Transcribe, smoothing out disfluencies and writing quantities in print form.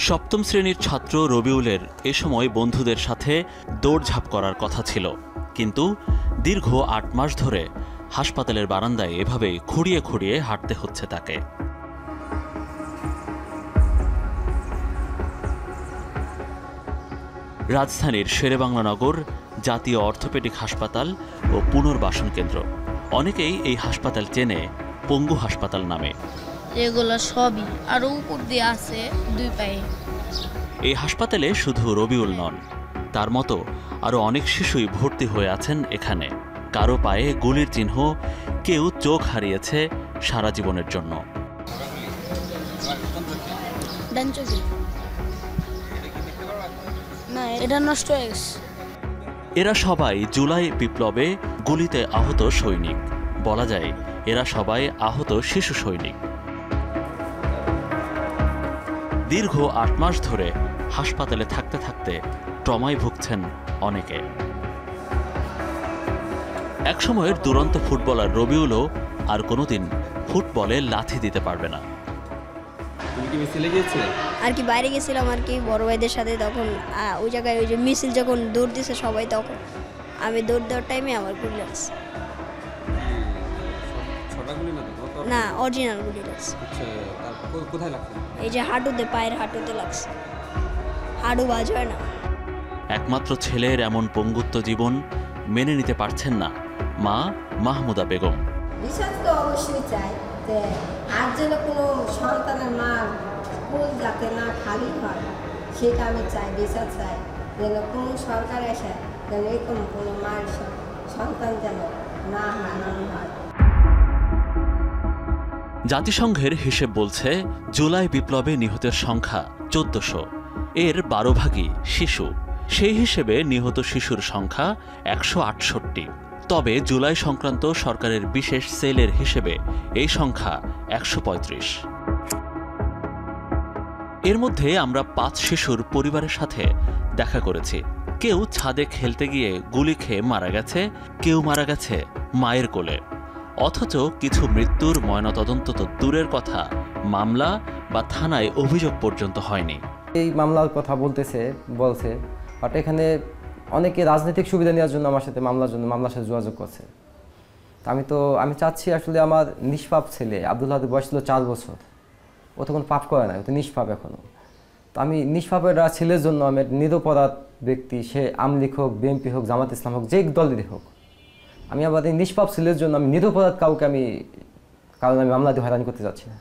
সপ্তম শ্রেণীর ছাত্র রবিউলের এ সময় বন্ধুদের সাথে দৌড়ঝাঁপ করার কথা ছিল, কিন্তু দীর্ঘ ৮ মাস ধরে হাসপাতালের বারান্দায় এভাবে খুঁড়িয়ে খুঁড়িয়ে হাঁটতে হচ্ছে তাকে। রাজধানীর শেরেবাংলা নগর জাতীয় অর্থোপেডিক হাসপাতাল ও পুনর্বাসন কেন্দ্র, অনেকেই এই হাসপাতাল চেনে পঙ্গু হাসপাতাল নামে। এগুলো সবই আরো উপর দিয়ে আছে 2 পায়ে। এই হাসপাতালে শুধু রবিউল নন, তার মতো আরো অনেক শিশুই ভর্তি হয়ে আছেন এখানে। কারো পায়ে গুলির চিহ্ন, কেউ চোখ হারিয়েছে সারা জীবনের জন্য। না, এটা নষ্ট হয়ে গেছে। এরা সবাই জুলাই বিপ্লবে গুলিতে আহত সৈনিক, বলা যায় এরা সবাই আহত শিশু সৈনিক। দীর্ঘ ৮ মাস ধরে হাসপাতালে থাকতে থাকতে ট্রমায় ভুগছেন অনেকে। একসময়ের দুরন্ত ফুটবলার রবিউলও আর কোনোদিন ফুটবলে লাথি দিতে পারবে না। আর কি বাইরে গেছিলাম আর কি বড় ভাইদের সাথে, তখন ওই জায়গায় ওই যে মিছিল যখন দৌড় দিছে সবাই, তখন আমি দৌড় দেওয়ার টাইমে আমার গুলি লাগছে। না, অরিজিনাল গুলি লাগছে। এই যে হাঁটুতে, পায়ের হাঁটুতে লাগছে, হাঁটু বাজ হয় না। একমাত্র ছেলের এমন পঙ্গুত্ব জীবন মেনে নিতে পারছেন না মা মাহমুদা বেগম। বিশ্বাস তো অবশ্যই চাই যে আর যেন কোনো সন্তানের মা স্কুল যাতে না খালি হয়, সেটা আমি চাই, বিশ্বাস চাই যেন কোনো সরকার এসে যেন এরকম কোনো মায়ের সন্তান যেন না হারানো হয়। জাতিসংঘের হিসেব বলছে জুলাই বিপ্লবে নিহতের সংখ্যা ১৪০০, এর ১২ ভাগই শিশু। সেই হিসেবে নিহত শিশুর সংখ্যা ১৬৮। তবে জুলাই সংক্রান্ত সরকারের বিশেষ সেলের হিসেবে এই সংখ্যা ১৩৫। এর মধ্যে আমরা ৫ শিশুর পরিবারের সাথে দেখা করেছি। কেউ ছাদে খেলতে গিয়ে গুলি খেয়ে মারা গেছে, কেউ মারা গেছে মায়ের কোলে। অথচ কিছু মৃত্যুর ময়নাতদন্ত তো দূরের কথা, মামলা বা থানায় অভিযোগ পর্যন্ত হয়নি। এই মামলার কথা বলছে, বাট এখানে অনেকে রাজনৈতিক সুবিধা নেওয়ার জন্য আমার সাথে মামলার সাথে যোগাযোগ করছে। আমি চাচ্ছি আসলে আমার নিষ্পাপ ছেলে আব্দুল বয়স ছিল 4 বছর, ও তো কোনো পাপ করে না, ও তো নিষ্পাপ এখনো। তো আমি নিষ্পাপের ছেলের জন্য আমি নিরপরাধ ব্যক্তি, সে আওয়ামী লীগ হোক, বিএনপি হোক, জামাত ইসলাম হোক, যে দলেরই হোক, আমি আবার এই নিষ্পাপ ছেলের জন্য আমি নিরপরাধ কারণ আমি মামলা দিয়ে হয়রানি করতে যাচ্ছি না।